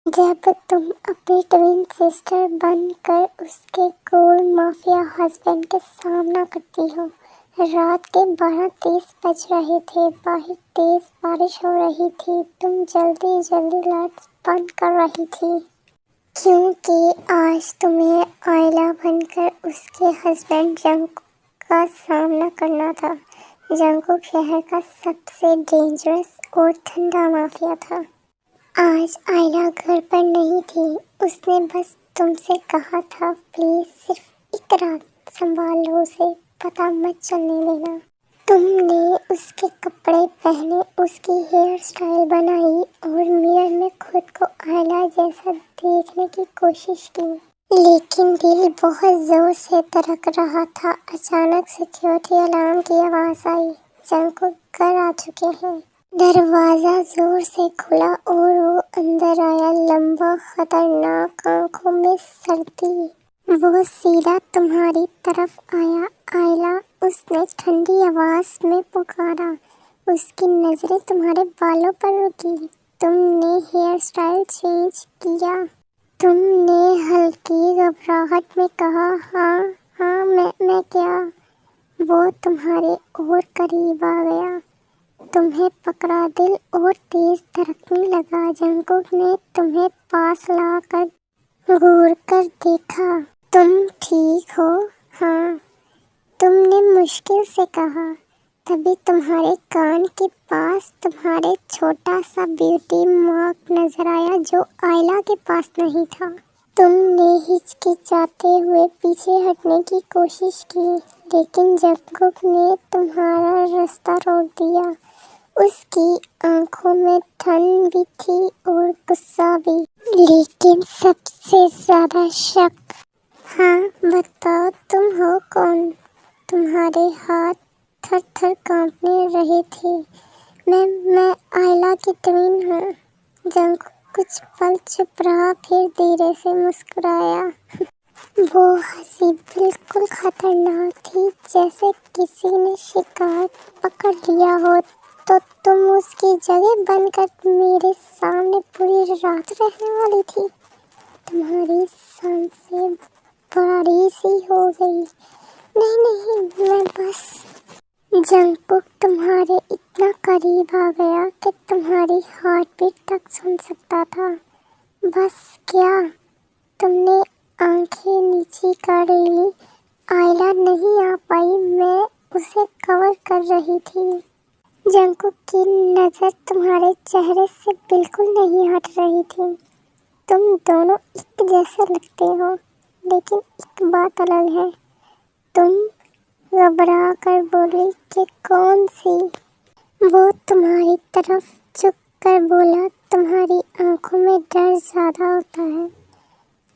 جب تم اپنی ٹوین سسٹر بن کر اس کے کول مافیا ہسبینڈ کے سامنا کرتی ہو۔ رات کے 12:30 بج رہے تھے، باہر تیز بارش ہو رہی تھی، تم جلدی جلدی لائٹس بند کر رہی تھی کیونکہ آج تمہیں آئلہ بن کر اس کے ہسبینڈ جنگکوک کا سامنا کرنا تھا۔ جنگکوک شہر کا سب سے ڈینجرس اور ٹھنڈا مافیا تھا۔ آج آئلہ گھر پر نہیں تھی، اس نے بس تم سے کہا تھا پلیز صرف ایک رات سنبھال لو اسے، پتہ مت چلنے دینا۔ تم نے اس کے کپڑے پہنے، اس کی ہیئر سٹائل بنائی اور میرر میں خود کو آئلہ جیسا دیکھنے کی کوشش کی، لیکن دل بہت زور سے دھڑک رہا تھا۔ اچانک سیکیورٹی الارم کی آواز آئی، جنگکوک گھر آ چکے ہیں۔ دروازہ زور سے کھلا اور وہ اندر آیا، لمبا، خطرناک، آنکھوں میں سردی۔ وہ سیدھا تمہاری طرف آیا، آئلہ، اس نے ٹھنڈی آواز میں پکارا۔ اس کی نظریں تمہارے بالوں پر رکی۔ تم نے ہیئر سٹائل چینج کیا۔ تم نے ہلکی گھبراہٹ میں کہا ہاں ہاں میں کیا؟ وہ تمہارے اور قریب آ گیا، تمہیں پکڑا، دل اور تیز دھڑکنے لگا۔ جنگکوک نے تمہیں پاس لا کر گھور کر دیکھا۔ تم ٹھیک ہو؟ ہاں، تم نے مشکل سے کہا۔ تبھی تمہارے کان کے پاس تمہارے چھوٹا سا بیوٹی مارک نظر آیا جو آئلہ کے پاس نہیں تھا۔ تم نے ہچکچاتے ہوئے پیچھے ہٹنے کی کوشش کی، لیکن جنگکوک نے تمہارا راستہ روک دیا۔ اس کی آنکھوں میں ٹھنڈ بھی تھی اور غصہ بھی، لیکن سب سے زیادہ شک۔ ہاں بتاؤ، تم ہو کون؟ تمہارے ہاتھ تھر تھر کانپنے رہے تھے۔ میں آئلہ کی ٹوین ہوں۔ جنگکوک کچھ پل چپ رہا، پھر دھیرے سے مسکرایا۔ وہ ہنسی بالکل خطرناک تھی، جیسے کسی نے شکار پکڑ لیا ہو تو تم اس کی جگہ بن کر میرے سامنے پوری رات رہنے والی تھی۔ تمہاری سانسیں بھاری سی ہو گئی۔ نہیں، میں بس۔ جنگکوک تمہارے اتنا قریب آ گیا کہ تمہاری ہارٹ بیٹ تک سن سکتا تھا۔ بس کیا؟ تم نے آنکھیں نیچی کر لیں۔ آئلہ نہیں آ پائی، میں اسے کور کر رہی تھی۔ جنگکوک کی نظر تمہارے چہرے سے بالکل نہیں ہٹ رہی تھی۔ تم دونوں ایک جیسے لگتے ہو، لیکن ایک بات الگ ہے۔ تم گھبرا کر بولی کہ کون سی؟ وہ تمہاری طرف جھک کر بولا، تمہاری آنکھوں میں ڈر زیادہ ہوتا ہے۔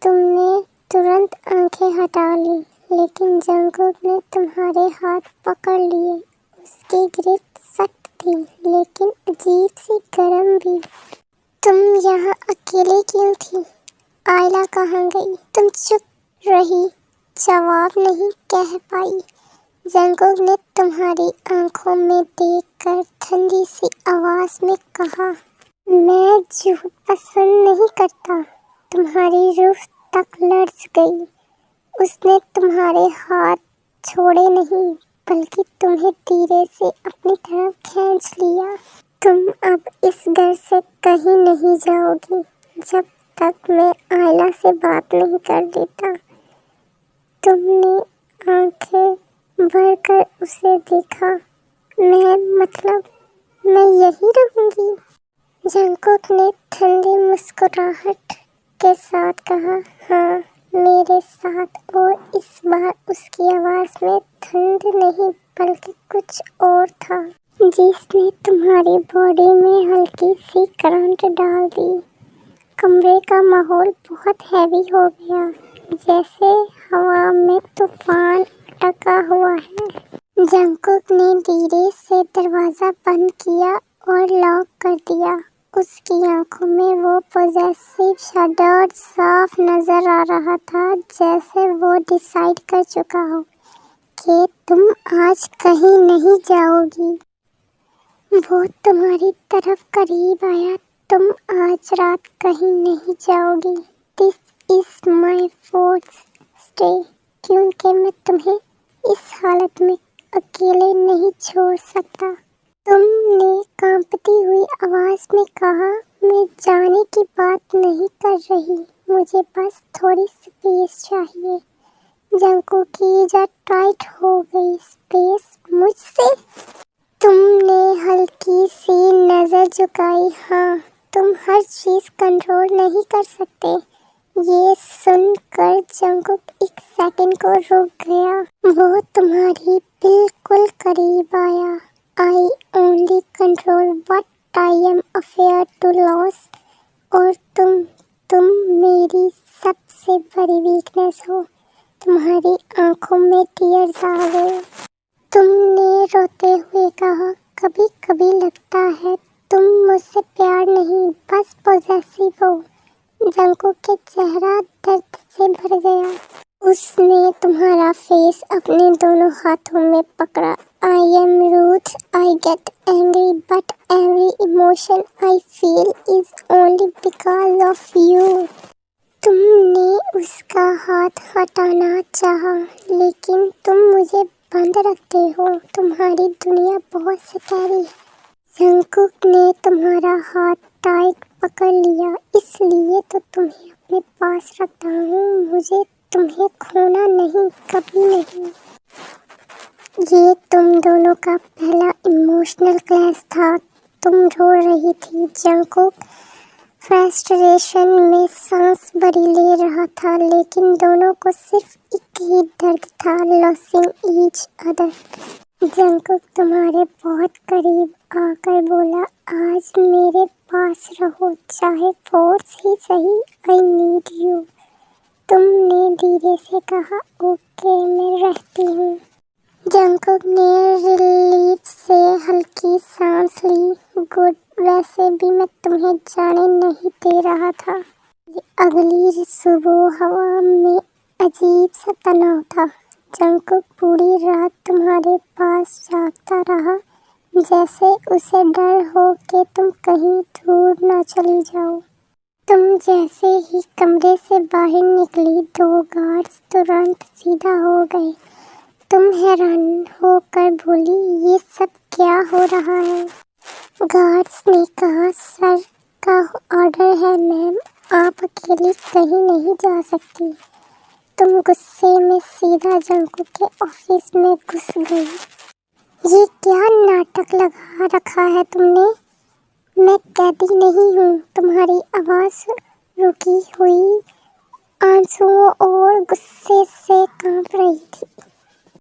تم نے ترنت آنکھیں ہٹا لیں، لیکن جنگکوک نے تمہارے ہاتھ پکڑ لیے۔ اس کی گرفت سخت تھی، لیکن عجیب سی گرم بھی۔ تم یہاں اکیلے کیوں تھی؟ آئلہ کہاں گئی؟ تم چپ رہی، جواب نہیں کہہ پائی۔ جنگکوک نے تمہاری آنکھوں میں دیکھ کر ٹھنڈی سی آواز میں کہا، میں جھوٹ پسند نہیں کرتا۔ تمہاری روح تک لرز گئی۔ اس نے تمہارے ہاتھ چھوڑے نہیں، بلکہ تمہیں دھیرے سے اپنی طرف کھینچ لیا۔ تم اب اس گھر سے کہیں نہیں جاؤ گی جب تک میں آئلہ سے بات نہیں کر لیتا۔ تم نے آنکھیں بھر کر اسے دیکھا۔ میں یہی رہوں گی؟ جنگکوک نے ٹھنڈی مسکراہٹ کے ساتھ کہا، ہاں میرے ساتھ۔ اور اس بار اس کی آواز میں ٹھنڈ نہیں بلکہ کچھ اور تھا، جس نے تمہاری باڈی میں ہلکی سی کرنٹ ڈال دی۔ کمرے کا ماحول بہت ہیوی ہو گیا، جیسے ہوا میں طوفان اٹکا ہوا ہے۔ جنگکوک نے دھیرے سے دروازہ بند کیا اور لاک کر دیا۔ اس کی آنکھوں میں وہ پوزیسو شیڈو صاف نظر آ رہا تھا، جیسے وہ ڈیسائیڈ کر چکا ہو کہ تم آج کہیں نہیں جاؤ گی۔ وہ تمہاری طرف قریب آیا، تم آج رات کہیں نہیں جاؤ گی. دس از مائی فورتھ اسٹے. کیونکہ میں تمہیں اس حالت میں اکیلے نہیں چھوڑ سکتا. تم نے کانپتی ہوئی آواز میں کہا. میں جانے کی بات نہیں کر رہی. مجھے بس تھوڑی سپیس چاہیے. جنکو کی جا ٹائٹ ہو گئی. اسپیس مجھ سے؟ تم نے ہلکی سی نظر جھکائی. ہاں، تم ہر چیز کنٹرول نہیں کر سکتے. یہ سن کر جنگکوک ایک سیکنڈ کو رک گیا. وہ تمہاری بالکل قریب آیا. I only control what I am afraid to lose. اور تم میری سب سے بڑی ویکنس ہو. تمہاری آنکھوں میں ٹیئرز آ گئے. تم نے روتے ہوئے کہا. کبھی کبھی لگتا ہے تم مجھ سے پیار نہیں، بس پوزیسو ہو. جنگکوک کے چہرہ درد سے بھر گیا. اس نے تمہارا فیس اپنے دونوں ہاتھوں میں پکڑا. I am rude, I get angry, but every emotion I feel is only because of you. تم نے اس کا ہاتھ ہٹانا چاہا، لیکن تم مجھے بند رکھتے ہو. تمہاری دنیا بہت سکیری ہے. جنگکوک نے تمہارا ہاتھ ٹائٹ پکڑ لیا. اس لیے تو تمہیں اپنے پاس رکھتا ہوں. مجھے تمہیں کھونا نہیں، کبھی نہیں. یہ تم دونوں کا پہلا ایموشنل کلیش تھا. تم رو رہی تھی. جنگکوک فرسٹریشن میں سانس بھری لے رہا تھا، لیکن دونوں کو صرف ایک ہی درد تھا، لوسنگ ایچ ادر. جنگکوک تمہارے بہت قریب آ کر بولا. آج میرے پاس رہو، چاہے فورس ہی صحیح. I need you. تم نے دھیرے سے کہا. اوکے، میں رہتی ہوں. جنگکوک نے ریلیف سے ہلکی سانس لی. گڈ. ویسے بھی میں تمہیں جانے نہیں دے رہا تھا. اگلی صبح ہوا میں عجیب سا تناؤ تھا. جنگکوک پوری رات تمہارے پاس جاگتا رہا، جیسے اسے ڈر ہو کہ تم کہیں دور نہ چلی جاؤ. تم جیسے ہی کمرے سے باہر نکلی، 2 گارڈز ترنت سیدھا ہو گئے. تم حیران ہو کر بولی. یہ سب کیا ہو رہا ہے؟ گارڈز نے کہا. سر کا آرڈر ہے میم، آپ اکیلی کہیں نہیں جا سکتی. تم غصے میں سیدھا جنگکوک کے آفس میں گھس گئی. یہ کیا ناٹک لگا رکھا ہے تم نے؟ میں قیدی نہیں ہوں. تمہاری آواز رکی ہوئی آنسوؤں اور غصے سے کانپ رہی تھی.